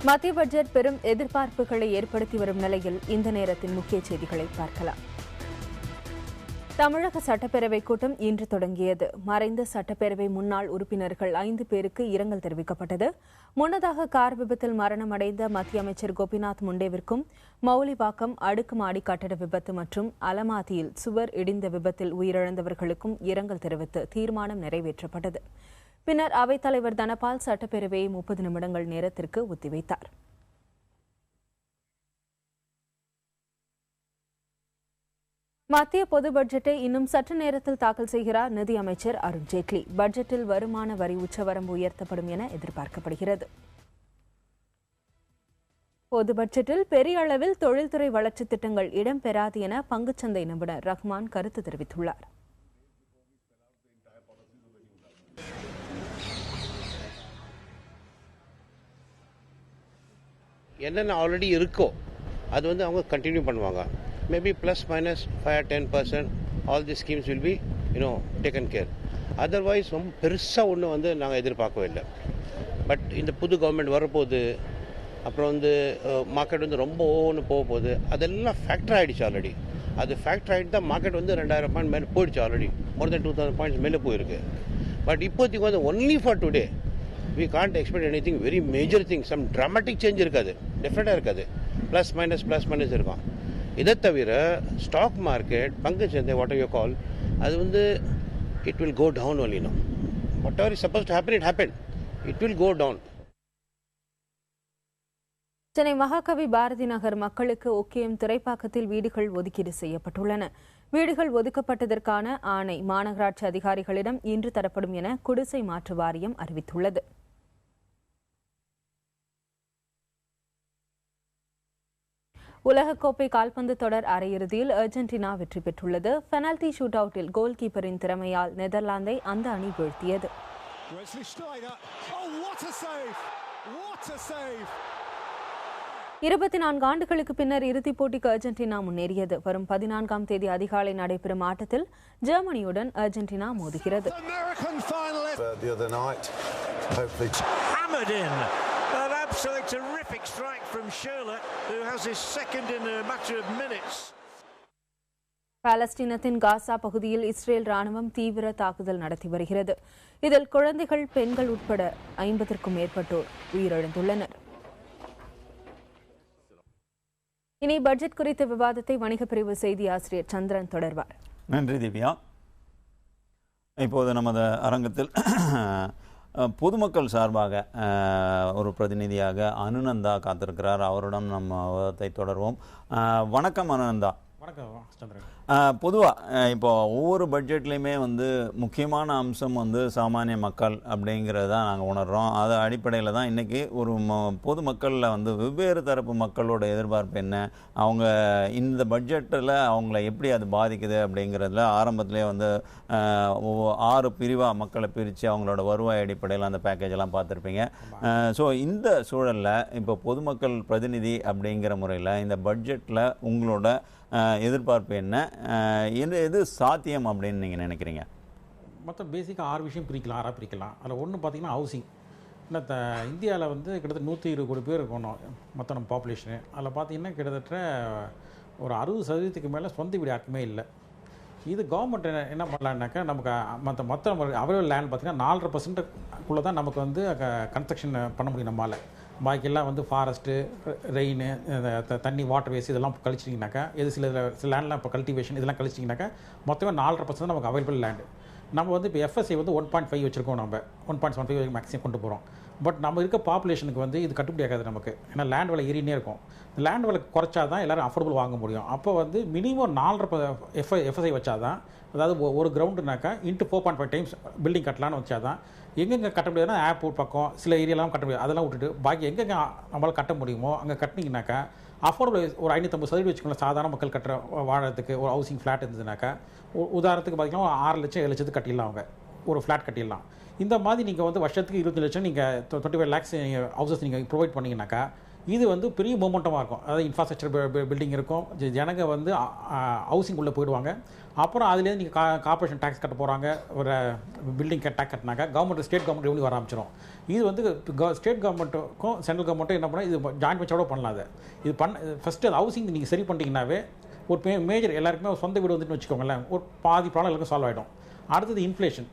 மத்திய பட்ஜெட் பெரும் எதிர்பார்ப்புகளை ஏற்படுத்தி வரும் நிலையில் இந்த நேரத்தின் முக்கிய செய்திகளை பார்க்கலாம். தமிழக சட்டப்பேரவை கூட்டம் இன்று தொடங்கியது. மறைந்த சட்டப்பேரவை முன்னாள் உறுப்பினர்கள் 5 பேருக்கு இரங்கல் தெரிவிக்கப்பட்டது. முன்னதாக கார் விபத்தில் மரணமடைந்த மத்திய அமைச்சர் கோபிநாத் முண்டேவிற்கும் மௌலிவாக்கம் அடுக்குமாடி கட்டட விபத்து மற்றும் அலமாதியில் சுவர் இடிந்த விபத்தில் உயிரிழந்தவர்களுக்கும் இரங்கல் தெரிவித்து தீர்மானம் நிறைவேற்றப்பட்டது. பின்னர் அவைத்தலைவர் தனபால் சட்டப்பேரவையை 30 நிமிடங்கள் நேரத்திற்கு ஒத்திவைத்தார். மத்திய பொது பட்ஜெட்டை இன்னும் சற்று நேரத்தில் தாக்கல் செய்கிறார் நிதி அமைச்சர் அருண்ஜேட்லி. பட்ஜெட்டில் வருமான வரி உச்சவரம்பு உயர்த்தப்படும் என எதிர்பார்க்கப்படுகிறது. பொது பட்ஜெட்டில் பெரிய அளவில் தொழில்துறை வளர்ச்சி திட்டங்கள் இடம்பெறாது என பங்குச்சந்தை நிபுணர் ரஹ்மான் கருத்து தெரிவித்துள்ளார். என்னென்ன ஆல்ரெடி இருக்கோ அது அவங்க கண்டினியூ பண்ணுவாங்க. Maybe plus minus 5-10% all the schemes will be taken care. Otherwise ரொம்ப பெருசாக ஒன்று நாங்கள் எதிர்பார்க்கவே இல்லை. பட் இந்த புது கவர்மெண்ட் வரப்போகுது, அப்புறம் மார்க்கெட் ரொம்ப ஒன்று போக போகுது, அதெல்லாம் ஃபேக்டர் ஆகிடுச்சு ஆல்ரெடி. அது ஃபேக்டர் ஆகிட்டு தான் மார்க்கெட் 2000 பாயிண்ட் மேலே போயிடுச்சு. ஆல்ரெடி மோர் தென் 2000 பாயிண்ட்ஸ் மேலே போயிருக்கு. பட் இப்போதைக்கு only for today we can't expect anything very major thing. Some dramatic change இருக்காது, டெஃபினட்டாக இருக்காது. ப்ளஸ் மைனஸ் இருக்கும். இதை தவிர ஸ்டாக் மார்க்கெட், பங்கு சந்தை, வாட் யூ கால், அது it will go down only now. Whatever is supposed to happen, it happened. It will go down. Chennai மகாகவி பாரதி நகர் மக்களுக்கு ஒக்கியம் துறைப்பாக்கத்தில் வீடுகள் ஒதுக்கீடு செய்யப்பட்டுள்ளன. வீடுகள் ஒதுக்கப்பட்டதற்கான ஆணை மாநகராட்சி அதிகாரிகளிடம் இன்று தரப்படும் என குடிசை மாற்று வாரியம் அறிவித்துள்ளது. உலகக்கோப்பை கால்பந்து தொடர் அரையிறுதியில் அர்ஜென்டினா வெற்றி பெற்றுள்ளது. பெனால்டி ஷூட் அவுட்டில் கோல் கீப்பரின் திறமையால் நெதர்லாந்தை அந்த அணி வீழ்த்தியது. 24 ஆண்டுகளுக்கு பின்னர் இறுதிப் போட்டிக்கு அர்ஜென்டினா முன்னேறியது. வரும் 14ஆம் தேதி அதிகாலை நடைபெறும் ஆட்டத்தில் ஜெர்மனியுடன் அர்ஜென்டினா மோதுகிறது. பாலஸ்தீனத்தின் காசா பகுதியில் இஸ்ரேல் ராணுவம் தீவிர தாக்குதல் நடத்தி வருகிறது. இதில் குழந்தைகள், பெண்கள் உட்பட 50க்கும் மேற்பட்டோர் உயிரிழந்துள்ளனர். இனி பட்ஜெட் குறித்த விவாதத்தை வணிகப் பிரிவு செய்தி ஆசிரியர் சந்திரன் தொடர்வார். நன்றி திவ்யா. இப்போது நமது அரங்கத்தில் பொதுமக்கள் சார்பாக ஒரு பிரதிநிதியாக அனுநந்தா காத்திருக்கிறார். அவரிடம் நம்ம விவாதத்தை தொடர்வோம். வணக்கம் அனுநந்தா. வணக்கம் சந்திரன். பொதுவாக இப்போ ஒவ்வொரு பட்ஜெட்லேயுமே முக்கியமான அம்சம் சாமானிய மக்கள் அப்படிங்கிறது தான் நாங்கள் உணர்கிறோம். அது அடிப்படையில் தான் இன்றைக்கி ஒரு பொதுமக்களில் வெவ்வேறு தரப்பு மக்களோட எதிர்பார்ப்பு என்ன, அவங்க இந்த பட்ஜெட்டில் அவங்கள எப்படி அது பாதிக்குது அப்படிங்கிறதுல ஆரம்பத்திலே 6 பிரிவாக மக்களை பிரித்து அவங்களோட வருவாய் அடிப்படையில் அந்த பேக்கேஜெல்லாம் பார்த்துருப்பீங்க. ஸோ இந்த சூழலில் இப்போ பொதுமக்கள் பிரதிநிதி அப்படிங்கிற முறையில் இந்த பட்ஜெட்டில் உங்களோட எதிர்பார்ப்பு என்ன, எது சாத்தியம் அப்படின்னு நீங்கள் நினைக்கிறீங்க? மொத்தம் பேசிக்காக 6 விஷயம் பிரிக்கலாம், 6 பிரிக்கலாம். அதில் ஒன்று பார்த்திங்கன்னா ஹவுசிங். இன்னும் இந்தியாவில் கிட்டத்தட்ட 120 கோடி பேர் இருக்கணும் மொத்தம் நம்ம பாப்புலேஷனு. அதில் பார்த்திங்கன்னா கிட்டத்தட்ட ஒரு 60% மேலே சொந்த வீடு யாருக்குமே இல்லை. இது கவர்மெண்ட் என்ன பண்ணலான்னாக்கா, நமக்கு மொத்த அவைலபிள் லேண்ட் பார்த்திங்கன்னா 4.5% தான் நமக்கு கன்ஸ்ட்ரக்ஷன் பண்ண முடியும் நம்மளால். பாக்கியெல்லாம் ஃபாரஸ்ட்டு, ரெயின், தண்ணி, வாட்டர் வேஸ்ட் இதெல்லாம் கழிச்சிட்டிங்கனாக்கா, சில லேண்ட்லாம் இப்போ கல்டிவேஷன் இதெல்லாம் கழிச்சிட்டிங்கனாக்கா மொத்தமே 4.5% தான் நமக்கு அவைலபிள் லேண்டு. நம்ம இப்போ எஃப்எஸ்ஐ 1.5 வச்சுருக்கோம். நம்ம 1.75 மேக்ஸிமம் கொண்டு போகிறோம். பட் நம்ம இருக்க பாப்புலேஷனுக்கு இது கட்டுப்படி ஆகாது நமக்கு. ஏன்னா லேண்ட் விலை ஏறினே இருக்கும். லேண்ட் விலை குறைச்சா தான் எல்லோரும் அஃபோர்டபுள் வாங்க முடியும். அப்போ மினிமம் 4 எஃப்எஸ்ஐ வச்சா தான், அதாவது ஒரு கிரவுண்டுனாக்கா இன்ட்டு 4.5 டைம்ஸ் பில்டிங் கட்டலான்னு வச்சா தான் எங்கெங்கே கட்ட முடியாதுன்னா ஏர்போர்ட் பக்கம் சில ஏரியாலாம் கட்ட முடியாது. அதெல்லாம் விட்டுட்டு பாக்கி எங்கெங்கே நம்மளால் கட்ட முடியுமோ அங்கே கட்டினீங்கனாக்கா அஃபோர்டபுள் ஒரு 550% வச்சுக்கோங்களேன். சாதாரண மக்கள் கட்டுற வாழறதுக்கு ஒரு ஹவுசிங் ஃப்ளாட் இருந்ததுனாக்கா உதாரணத்துக்கு பார்த்தீங்கன்னா 6 லட்சம் 7 லட்சத்துக்கு கட்டிடலாம். அவங்க ஒரு ஃப்ளாட் கட்டிடலாம். இந்த மாதிரி நீங்கள் வருஷத்துக்கு 20 லட்சம் நீங்கள் 25 lakhs ஹவுசஸ் நீங்கள் ப்ரொவைட் பண்ணிங்கனாக்கா இது வந்து பெரிய மூமெண்டமாக இருக்கும். அதாவது இன்ஃப்ராஸ்ட்ரக்சர் பில்டிங் இருக்கும், ஜனங்க வந்து ஹவுசிங் உள்ளே போயிடுவாங்க. அப்புறம் அதுலேருந்து நீங்கள் கார்பரேஷன் டேக்ஸ் கட்ட போகிறாங்க, ஒரு பில்டிங் டேக்ஸ் கட்டினாங்க கவர்மெண்ட் ஸ்டேட் கவர்மெண்ட் ரெவன்யூ வர ஆரம்பிச்சிடும். இது வந்து ஸ்டேட் கவர்மெண்ட்டுக்கும் சென்ட்ரல் கவர்மெண்ட்டும் என்ன பண்ணால் இது ஜாயின்ட் வெஞ்சரோட பண்ணலாம். அது இது ஃபஸ்ட்டு ஹவுசிங் நீங்கள் சரி பண்ணிட்டீங்கன்னாவே ஒரு மேஜர் எல்லாருக்குமே ஒரு சொந்த வீடு வந்துட்டு வச்சுக்கோங்களேன், ஒரு பாதி ப்ராப்ளம் எல்லாருக்கும் சால்வ் ஆகிடும். அடுத்தது இன்ஃப்ளேஷன்.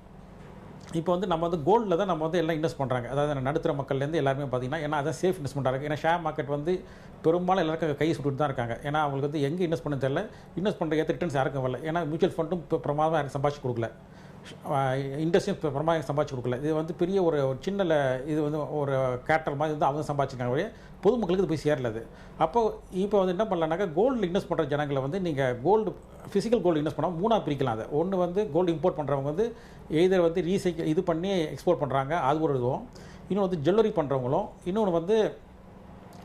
இப்போ வந்து நம்ம வந்து கோல்டில் தான் நம்ம வந்து எல்லாம் இன்வெஸ்ட் பண்ணுறாங்க. அதாவது நடுத்தர மக்கள்லேருந்து எல்லாருமே பார்த்தீங்கன்னா, ஏன்னா அதான் சேஃப் இன்வெஸ்ட்மெண்ட்டாக இருக்குது. ஏன்னா ஷேர் மார்க்கெட் வந்து பெரும்பாலும் எல்லாருக்கும் கை சுட்டுட்டு தான் இருக்காங்க. ஏன்னா அவங்களுக்கு வந்து எங்கே இன்வெஸ்ட் பண்ண தெரியல, இன்வெஸ்ட் பண்ணுற ஏற்ற ரிட்டர்ன்ஸ் யாருக்கும் வரல. ஏன்னா மியூச்சுவல் ஃபண்டும் பிரமாதமாக யாரும் சம்பாதிச்சு கொடுக்கல, இண்டஸ்ட்ரியும் பிரமாதம் சம்பாதிச்சு கொடுக்கல. இது வந்து பெரிய ஒரு சின்ன இது வந்து ஒரு கேட்டல் மாதிரி வந்து அவங்க சம்பாதிச்சிருக்காங்க வழியே பொதுமக்களுக்கு இது போய் சேரல. அது இப்போ வந்து என்ன பண்ணலான்னாக்கா, கோல்டு இன்வெஸ்ட் பண்ணுற ஜனங்களை வந்து நீங்கள் கோல்டு ஃபிசிக்கல் கோல்டு இன்வெஸ்ட் பண்ணால் 3 பிரிக்கலாம். அதை ஒன்று வந்து கோல்டு இம்போர்ட் பண்ணுறவங்க வந்து எய்தர் வந்து ரீசைக்கிள் இது பண்ணி எக்ஸ்போர்ட் பண்ணுறாங்க, அது ஒரு இதுவும். இன்னொன்று வந்து ஜுவல்லரி பண்ணுறவங்களும், இன்னொன்று வந்து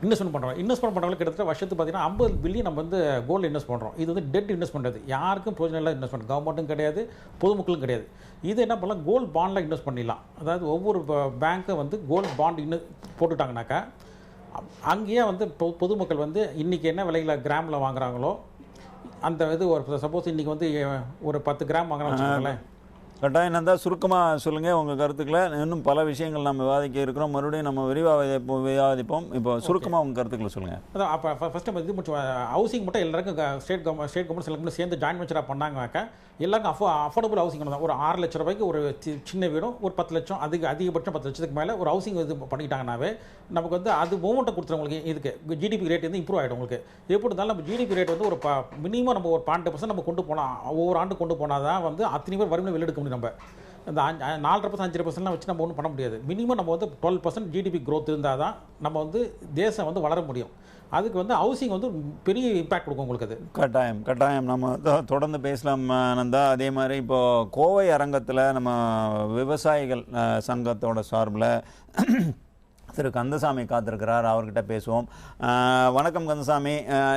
இன்வெஸ்ட்மெண்ட் பண்ணுறவங்களுக்கு கிட்டத்தட்ட வருஷத்துக்கு பார்த்தீங்கன்னா 50 பில்லியன் நம்ம வந்து கோல்டு இன்வெஸ்ட் பண்ணுறோம். இது வந்து டெட் இன்வெஸ்ட்மெண்ட். அது யாருக்கும் பிரயோஜனம் இல்லை இன்வெஸ்ட்மெண்ட், கவர்மெண்ட்டும் கிடையாது, பொதுமக்களும் கிடையாது. இது என்ன பண்ணலாம், கோல்டு பாண்டில் இன்வெஸ்ட் பண்ணிடலாம். அதாவது ஒவ்வொரு பேங்க்கும் வந்து கோல்டு பாண்ட் போட்டுட்டாங்கனாக்கா அங்கேயே வந்து பொதுமக்கள் வந்து இன்றைக்கி என்ன விலையில் கிராமில் வாங்குறாங்களோ அந்த இது ஒரு சப்போஸ் இன்றைக்கி வந்து ஒரு 10 கிராம் வாங்குறாங்கன்னு வச்சுக்கோங்களேன். கட்டாயம் நந்தா, சுருக்கமாக சொல்லுங்கள் உங்கள் கருத்துக்களை. இன்னும் பல விஷயங்கள் நம்ம விவாதிக்க இருக்கிறோம், மறுபடியும் நம்ம விவாதிப்போம். இப்போ சுருக்கமாக உங்கள் கருத்துக்களை சொல்லுங்கள். அதான் அப்போ ஃபஸ்ட்டு நம்ம இது முடிச்சு ஹவுசிங் மட்டும் எல்லாருக்கும் ஸ்டேட் கவர்மெண்ட் செலக்ட் சேர்ந்து ஜாயின் வெஞ்சராக பண்ணாங்கனாக்கா எல்லாருக்கும் அஃபோர்டபுள் ஹவுசிங் தான். ஒரு 6 லட்ச ரூபாய்க்கு ஒரு சின்ன வீடும், ஒரு 10 லட்சம் அதிகபட்சம் 10 லட்சத்துக்கு மேலே ஒரு ஹவுசிங் இது பண்ணிக்கிட்டாங்கன்னாவே நமக்கு வந்து அது மூமெண்ட்டை கொடுத்துறவங்களுக்கு இதுக்கு ஜிடிபி ரேட் வந்து இம்ப்ரூவ் ஆகிடும். உங்களுக்கு எப்படி இருந்தாலும் நம்ம ஜிடிபி ரேட் வந்து ஒரு மினிமம் நம்ம ஒரு 12% நம்ம கொண்டு போனால், ஒவ்வொரு ஆண்டு கொண்டு போனால் தான் வந்து அத்தனை பேர் வறுமையை வெளியெடுக்க முடியும். நம்ம இந்த 4% 5% வச்சு நம்ம ஒன்றும் பண்ண முடியாது. மினிமம் நம்ம வந்து 12% ஜிடிபி க்ரோத் இருந்தால் தான் நம்ம வந்து தேசம் வந்து வளர முடியும். அதுக்கு வந்து ஹவுசிங் வந்து பெரிய இம்பேக்ட் கொடுக்கும் உங்களுக்கு. அது கட்டாயம் நம்ம தொடர்ந்து பேசலாம் நந்தா. அதே மாதிரி இப்போது கோவை அரங்கத்தில் நம்ம விவசாயிகள் சங்கத்தோட சார்பில் திரு கந்தசாமி காத்திருக்கிறார், அவர்கிட்ட பேசுவோம். வணக்கம் கந்தசாமி.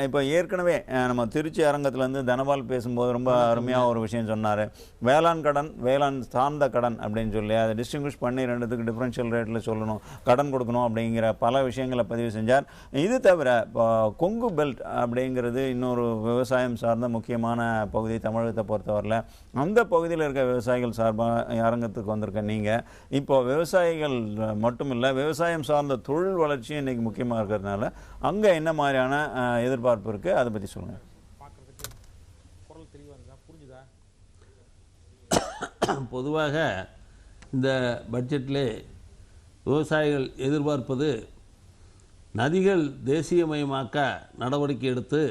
இப்போ ஏற்கனவே நம்ம திருச்சி அரங்கத்துலேருந்து தனபால் பேசும்போது ரொம்ப அருமையாக ஒரு விஷயம் சொன்னார். வேளாண் கடன், வேளாண் சார்ந்த கடன் அப்படின்னு சொல்லி அதை டிஸ்டிங்விஷ் பண்ணி ரெண்டுத்துக்கு டிஃப்ரென்ஷியல் ரேட்டில் சொல்லணும், கடன் கொடுக்கணும் அப்படிங்கிற பல விஷயங்களை பதிவு செஞ்சார். இது தவிர இப்போ கொங்கு பெல்ட் அப்படிங்கிறது இன்னொரு விவசாயம் சார்ந்த முக்கியமான பகுதி தமிழகத்தை பொறுத்தவரையில். அந்த பகுதியில் இருக்க விவசாயிகள் சார்பாக அரங்கத்துக்கு வந்திருக்க நீங்கள் இப்போ விவசாயிகள் மட்டும் இல்லை, விவசாயம் சார்ந்த தொழில் வளர்ச்சியும் இன்னைக்கு முக்கியமாக இருக்கிறதுனால அங்கே என்ன மாதிரியான எதிர்பார்ப்பு இருக்குது, அதை பற்றி சொல்லுங்கள். பொதுவாக இந்த பட்ஜெட்டிலே விவசாயிகள் எதிர்பார்ப்பது நதிகள் தேசியமயமாக்க நடவடிக்கை எடுத்து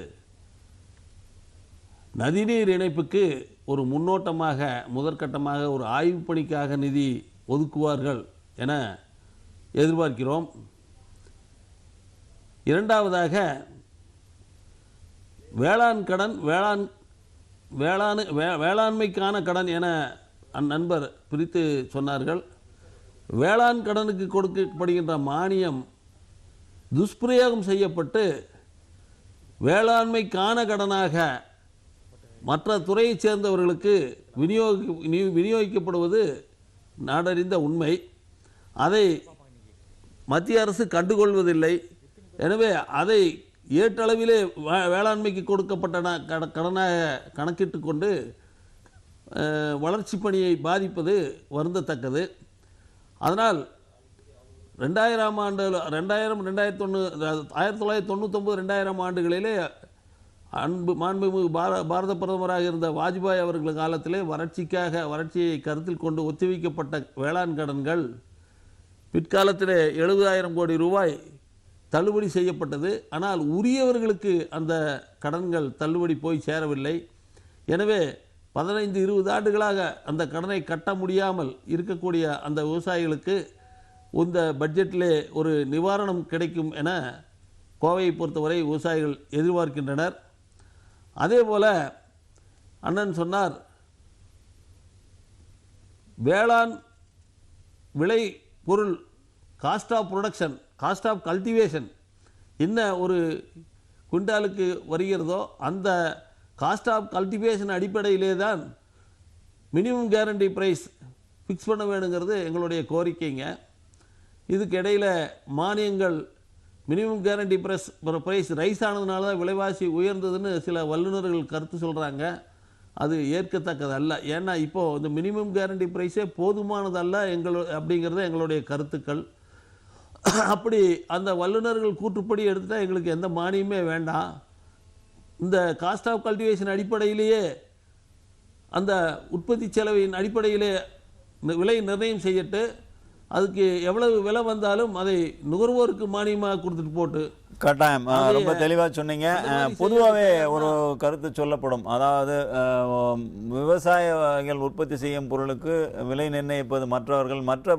நதிநீர் இணைப்புக்கு ஒரு முன்னோட்டமாக முதற்கட்டமாக ஒரு ஆய்வுப் பணிக்காக நிதி ஒதுக்குவார்கள் என எதிர்பார்க்கிறோம். இரண்டாவதாக வேளாண் கடன், வேளாண்மைக்கான கடன் என நண்பர் பிரித்து சொன்னார்கள். வேளாண் கடனுக்கு கொடுக்கப்படுகின்ற மானியம் துஷ்பிரயோகம் செய்யப்பட்டு வேளாண்மைக்கான கடனாக மற்ற துறையைச் சேர்ந்தவர்களுக்கு விநியோகிக்கப்படுவது நாடறிந்த உண்மை. அதை மத்திய அரசு கண்டுகொள்வதில்லை. எனவே அதை ஏற்றளவிலே வேளாண்மைக்கு கொடுக்கப்பட்ட கடனாக கணக்கிட்டு கொண்டு வளர்ச்சி பணியை பாதிப்பது வருந்தத்தக்கது. அதனால் 2000 ஆண்டு 1999 ஆண்டுகளிலே மாண்புமிகு பாரத பிரதமராக இருந்த வாஜ்பாய் அவர்கள் காலத்திலே வறட்சியை கருத்தில் கொண்டு ஒத்திவைக்கப்பட்ட வேளாண் கடன்கள் பிற்காலத்திலே 70,000 கோடி ரூபாய் தள்ளுபடி செய்யப்பட்டது. ஆனால் உரியவர்களுக்கு அந்த கடன்கள் தள்ளுபடி போய் சேரவில்லை. எனவே 15-20 ஆண்டுகளாக அந்த கடனை கட்ட முடியாமல் இருக்கக்கூடிய அந்த விவசாயிகளுக்கு இந்த பட்ஜெட்டிலே ஒரு நிவாரணம் கிடைக்கும் என கோவையை பொறுத்தவரை விவசாயிகள் எதிர்பார்க்கின்றனர். அதேபோல அண்ணன் சொன்னார், வேளாண் விளை பொருள் cost of production, cost of cultivation என்ன ஒரு குவிண்டாலுக்கு வருகிறதோ அந்த காஸ்ட் ஆஃப் கல்டிவேஷன் அடிப்படையிலே தான் மினிமம் கேரண்டி ப்ரைஸ் ஃபிக்ஸ் பண்ண வேணுங்கிறது எங்களுடைய கோரிக்கைங்க. இதுக்கு இடையில் மானியங்கள் மினிமம் கேரண்டி ப்ரைஸ் ரைஸ் ஆனதுனால தான் விலைவாசி உயர்ந்ததுன்னு சில வல்லுநர்கள் கருத்து சொல்கிறாங்க. அது ஏற்கத்தக்கது அல்ல. ஏன்னா இப்போது இந்த மினிமம் கேரண்டி ப்ரைஸே போதுமானதல்ல அப்படிங்கிறத எங்களுடைய கருத்துக்கள். அப்படி அந்த வல்லுநர்கள் கூற்றுப்படி எடுத்துட்டால் எங்களுக்கு எந்த மானியமே வேண்டாம். இந்த காஸ்ட் ஆஃப் கல்டிவேஷன் அடிப்படையிலேயே அந்த உற்பத்தி செலவின் அடிப்படையிலே விலை நிர்ணயம் செய்யட்டு, அதுக்கு எவ்வளவு விலை வந்தாலும் அதை நுகர்வோருக்கு மானியமாக கொடுத்துட்டு போட்டு கட்டாயம் ரொம்ப தெளிவாக சொன்னீங்க. பொதுவாகவே ஒரு கருத்து சொல்லப்படும், அதாவது விவசாயிகள் உற்பத்தி செய்யும் பொருளுக்கு விலை நிர்ணயிப்பது மற்றவர்கள், மற்ற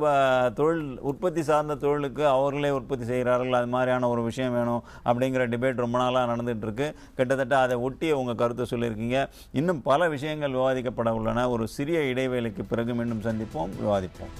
தொழில் உற்பத்தி சார்ந்த தொழிலுக்கு அவர்களே உற்பத்தி செய்கிறார்கள், அது மாதிரியான ஒரு விஷயம் வேணும் அப்படிங்கிற டிபேட் ரொம்ப நாளாக நடந்துகிட்டு இருக்கு. கிட்டத்தட்ட அதை ஒட்டிய உங்கள் கருத்தை சொல்லியிருக்கீங்க. இன்னும் பல விஷயங்கள் விவாதிக்கப்பட உள்ளன. ஒரு சிறிய இடைவேளைக்கு பிறகு மீண்டும் சந்திப்போம், விவாதிப்போம்.